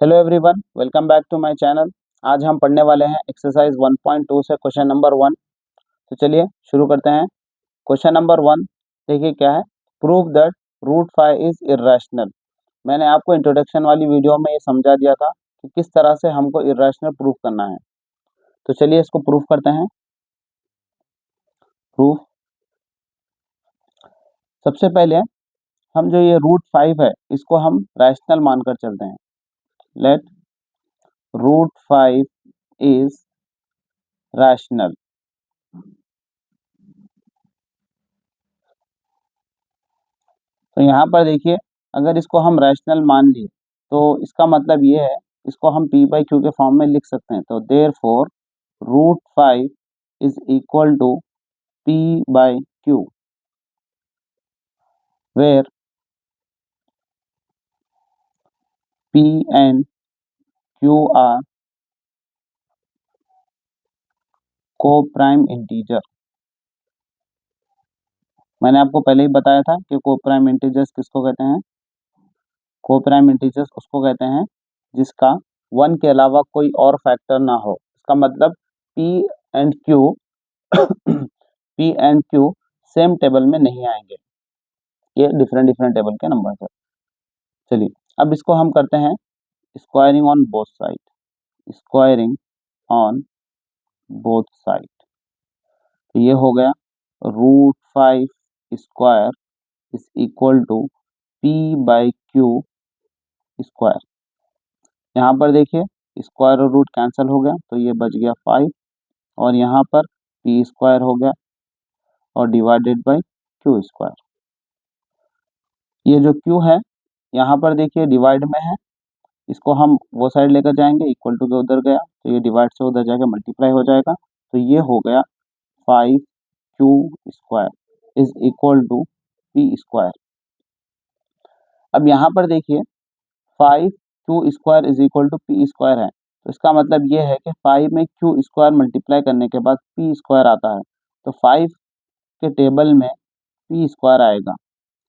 Hello everyone, welcome back to my channel. आज हम पढ़ने वाले हैं एक्सरसाइज 1.2 से क्वेश्चन नंबर 1। तो चलिए शुरू करते हैं। क्वेश्चन नंबर 1 देखिए क्या है। Prove that root 5 is irrational. मैंने आपको इंट्रोडक्शन वाली वीडियो में ये समझा दिया था कि किस तरह से हमको इर्रेशनल प्रूफ करना है। तो चलिए इसको प्रूफ करते हैं। प्रूफ सबसे पहले हम जो ये रूट 5 है इसको हम रैशनल मानकर चलते हैं। Let root 5 is rational. तो यहाँ पर देखिए, अगर इसको हम रैशनल मान लिए तो इसका मतलब ये है, इसको हम p बाई क्यू के फॉर्म में लिख सकते हैं। तो therefore root 5 is equal to p by q, where p and q are coprime integer. मैंने आपको पहले ही बताया था कि को प्राइम इंटीजर्स किसको कहते हैं। को प्राइम इंटीजर्स उसको कहते हैं जिसका 1 के अलावा कोई और फैक्टर ना हो। इसका मतलब p and q p and q same table में नहीं आएंगे, ये डिफरेंट डिफरेंट टेबल के नंबर है। चलिए अब इसको हम करते हैं squaring on both side. Squaring on both side, तो ये हो गया root 5 square is equal to p by q square. यहाँ पर देखिए स्क्वायर और रूट कैंसिल हो गया तो ये बच गया 5, और यहाँ पर p स्क्वायर हो गया और डिवाइडेड बाई क्यू स्क्वायर। ये जो q है यहाँ पर देखिए डिवाइड में है, इसको हम वो साइड लेकर जाएंगे, इक्वल टू के उधर गया तो ये डिवाइड से उधर जाके मल्टीप्लाई हो जाएगा। तो ये हो गया 5q square is equal to p square. अब यहाँ पर देखिए 5q square is equal to p square है, तो इसका मतलब ये है कि 5 में q स्क्वायर मल्टीप्लाई करने के बाद p स्क्वायर आता है, तो 5 के टेबल में p स्क्वायर आएगा।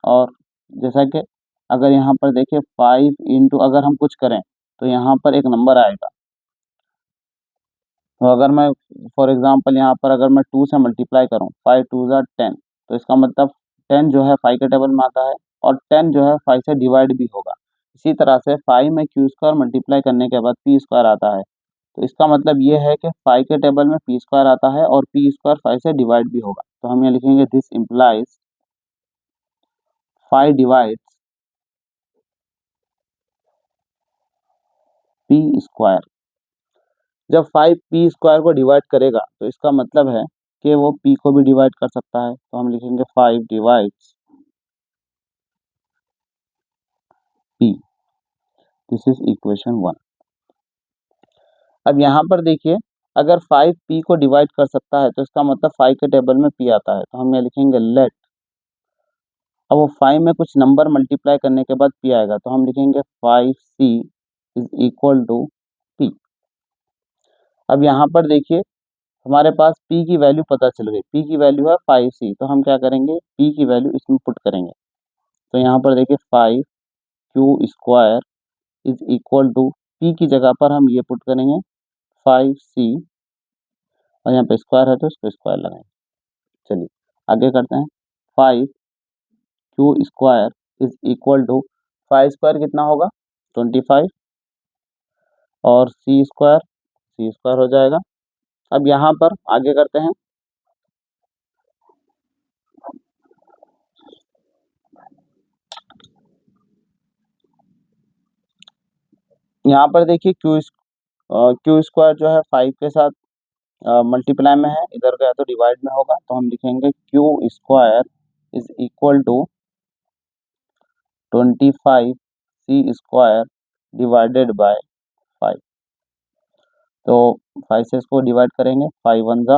और जैसा कि अगर यहाँ पर देखिए 5 इंटू अगर हम कुछ करें तो यहाँ पर एक नंबर आएगा। तो अगर मैं फॉर एग्जांपल यहाँ पर अगर मैं 2 से मल्टीप्लाई करूँ, 5 2 ज़ा 10, तो इसका मतलब 10 जो है 5 के टेबल में आता है और 10 जो है 5 से डिवाइड भी होगा। इसी तरह से 5 में क्यू स्क्वायर मल्टीप्लाई करने के बाद पी स्क्वायर आता है, तो इसका मतलब ये है कि 5 के टेबल में पी स्क्वायर आता है और पी स्क्वायर 5 से डिवाइड भी होगा। तो हम यहाँ लिखेंगे this implies 5 divides P square. जब 5 पी स्क्वायर को डिवाइड करेगा तो इसका मतलब है कि वो p को भी डिवाइड कर सकता है, तो हम लिखेंगे 5 divides p। This is equation 1। अब यहाँ पर देखिए अगर 5 p को डिवाइड कर सकता है तो इसका मतलब 5 के टेबल में p आता है, तो हम यहाँ लिखेंगे लेट। अब वो 5 में कुछ नंबर मल्टीप्लाई करने के बाद p आएगा, तो हम लिखेंगे 5c is equal to p। अब यहाँ पर देखिए हमारे पास p की वैल्यू पता चल गई, p की वैल्यू है 5c, तो हम क्या करेंगे p की वैल्यू इसमें पुट करेंगे। तो यहाँ पर देखिए 5q square is equal to p की जगह पर हम ये पुट करेंगे 5c, और यहाँ पे स्क्वायर है तो इसको स्क्वायर लगाएंगे। चलिए आगे करते हैं। 5q square is equal to 5 square कितना होगा 25, और c स्क्वायर हो जाएगा। अब यहाँ पर आगे करते हैं। यहाँ पर देखिए क्यू स्क्वायर जो है 5 के साथ मल्टीप्लाई में है, इधर गया तो डिवाइड में होगा, तो हम लिखेंगे q square is equal to 25 C square divided by 5। तो 5 से इसको डिवाइड करेंगे, 5 1 ज़ा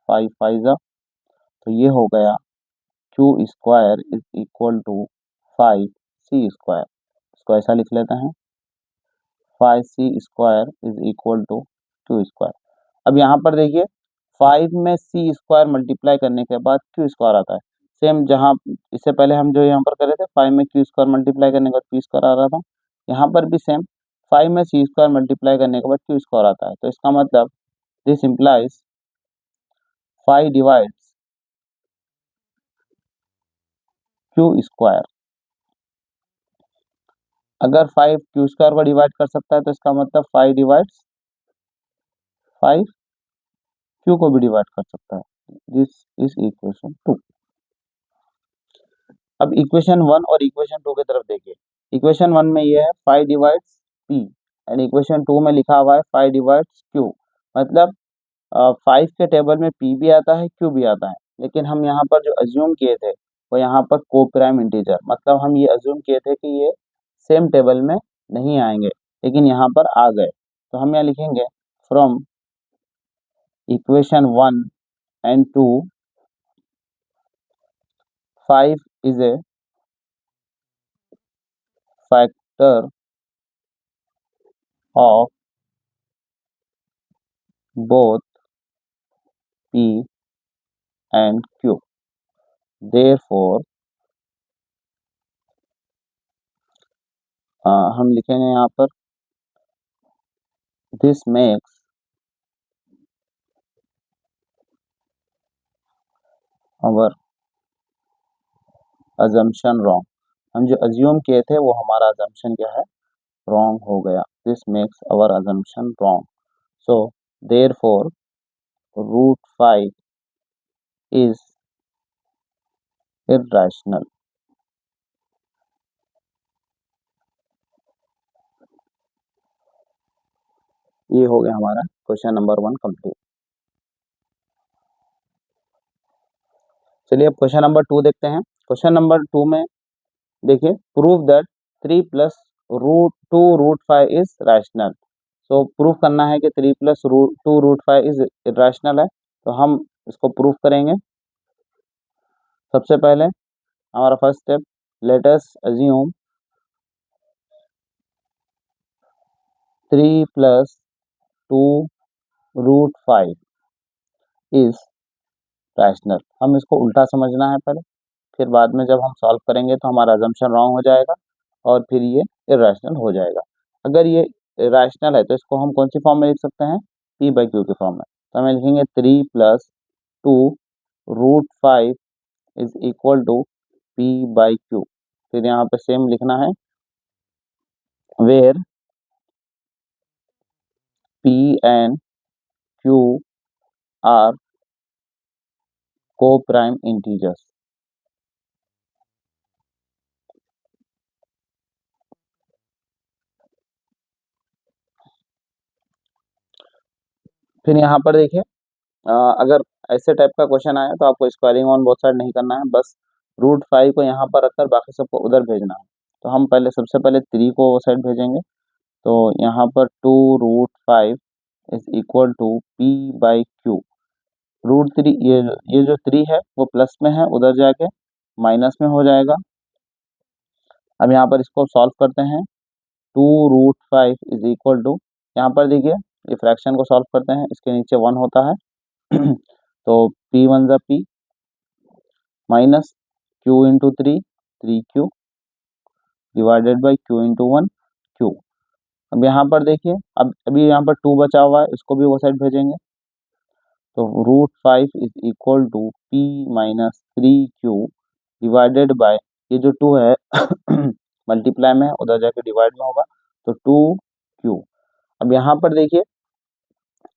5 5 ज़ा, तो ये हो गया Q square is equal to 5 C square. इसको ऐसा लिख लेते हैं 5 C square is equal to Q square. अब यहाँ पर देखिए 5 में सी स्क्वायर मल्टीप्लाई करने के बाद क्यू स्क्वायर आता है। सेम जहाँ इससे पहले हम जो यहाँ पर कर रहे थे 5 में क्यू स्क्वायर मल्टीप्लाई करने के बाद पी स्क्वायर आ रहा था, यहाँ पर भी सेम 5 में सी स्क्वायर मल्टीप्लाई करने के बाद क्यू स्क्वायर आता है, तो इसका मतलब this implies 5 divides Q square. अगर 5 क्यू स्क्वायर को डिवाइड कर सकता है तो इसका मतलब 5 डिवाइड्स 5 क्यू को भी डिवाइड कर सकता है। This is equation 2। अब इक्वेशन 1 और इक्वेशन 2 की तरफ देखिए। इक्वेशन 1 में ये है 5 डिवाइड्स पी एंड इक्वेशन 2 में लिखा हुआ है 5 डिवाइड्स क्यू। मतलब 5 के टेबल में पी भी आता है, क्यू भी आता है, लेकिन हम यहाँ पर जो अज्यूम किए थे वो यहाँ पर को प्राइम इंटीजर, मतलब हम ये अज्यूम किए थे कि ये सेम टेबल में नहीं आएंगे, लेकिन यहाँ पर आ गए। तो हम यहाँ लिखेंगे from equation 1 and 2 5 is a factor of both P and Q. Therefore, हम लिखेंगे यहाँ पर this makes our assumption wrong. हम जो assume किए थे वो हमारा assumption क्या है, wrong हो गया. This makes our assumption wrong. So, therefore, root 5 is irrational. ये हो गया हमारा क्वेश्चन नंबर 1 कंप्लीट। चलिए अब क्वेश्चन नंबर 2 देखते हैं। क्वेश्चन नंबर 2 में देखिए, prove that 3 plus root 2 root 5 is rational. So proof करना है कि 3 प्लस 2 रूट 5 इज इरेशनल है। तो हम इसको प्रूफ करेंगे। सबसे पहले हमारा first step, let us assume 3 plus 2 root 5 is rational. हम इसको उल्टा समझना है पहले, फिर बाद में जब हम सॉल्व करेंगे तो हमारा अजम्पशन रॉन्ग हो जाएगा और फिर ये इरेशनल हो जाएगा। अगर ये रैशनल है तो इसको हम कौन सी फॉर्म में लिख सकते हैं, पी बाई क्यू की फॉर्म में। तो हमें लिखेंगे 3 plus 2 root 5 is equal to P by Q. फिर यहाँ पे सेम लिखना है, where P and Q are coprime integers. फिर यहाँ पर देखिए, अगर ऐसे टाइप का क्वेश्चन आया तो आपको स्क्वायरिंग ऑन बोथ साइड नहीं करना है, बस रूट 5 को यहाँ पर रखकर बाकी सबको उधर भेजना है। तो हम पहले सबसे पहले 3 को वो साइड भेजेंगे। तो यहाँ पर 2 root 5 is equal to P by Q. Root 3, ये जो 3 है वो प्लस में है, उधर जाके माइनस में हो जाएगा। अब यहाँ पर इसको सॉल्व करते हैं। 2 रूट 5 इज इक्वल टू, यहाँ पर देखिए ये फ्रैक्शन को सॉल्व करते हैं, इसके नीचे 1 होता है तो पी वन ज़ा P minus Q into 3 Q divided by Q into 1 Q. अब यहाँ पर देखिए, अब अभी यहाँ पर 2 बचा हुआ है, इसको भी वो साइड भेजेंगे। तो root 5 is equal to P minus 3 Q divided by, ये जो 2 है मल्टीप्लाई में है, उधर जाके डिवाइड में होगा, तो 2 क्यू। अब यहाँ पर देखिए,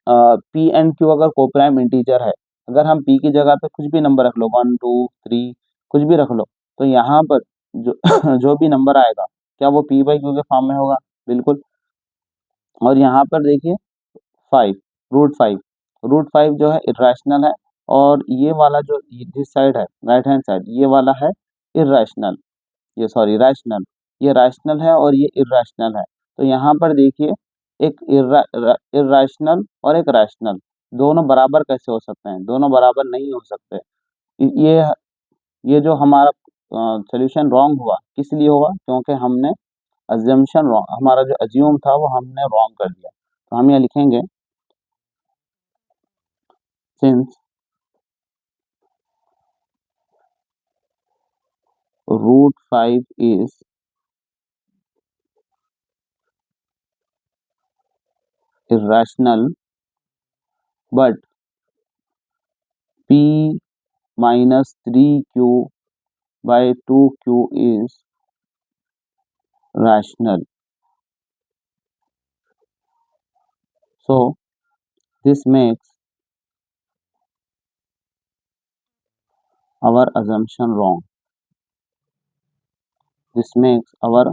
पी एंड क्यू अगर कोप्राइम इंटीजर है, अगर हम पी की जगह पे कुछ भी नंबर रख लो, 1 2 3 कुछ भी रख लो, तो यहाँ पर जो जो भी नंबर आएगा क्या वो पी बाई क्यू के फॉर्म में होगा, बिल्कुल। और यहाँ पर देखिए 5 रूट 5 जो है इरेशनल है, और ये वाला जो जिस साइड है राइट हैंड साइड, ये वाला है इरेशनल, ये सॉरी रैशनल, ये रैशनल है और ये इरेशनल है। तो यहाँ पर देखिए, एक इरेशनल और एक रैशनल दोनों बराबर कैसे हो सकते हैं, दोनों बराबर नहीं हो सकते। ये ये जो हमारा सोल्यूशन रॉन्ग हुआ किस लिए हुआ, क्योंकि हमने अजम्पशन रॉन्ग, हमारा जो अज्यूम था वो हमने रॉन्ग कर दिया। तो हम ये लिखेंगे, since root 5 is irrational, but p minus 3q by 2q is rational. So this makes our assumption wrong. This makes our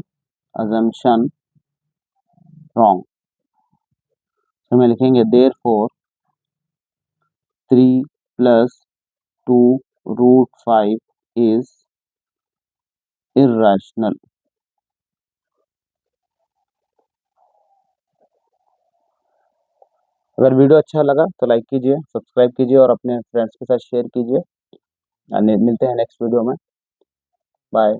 assumption wrong. तो मैं लिखेंगे therefore 3 plus 2 root 5 is irrational. अगर वीडियो अच्छा लगा तो लाइक कीजिए, सब्सक्राइब कीजिए और अपने फ्रेंड्स के साथ शेयर कीजिए। मिलते हैं नेक्स्ट वीडियो में। बाय।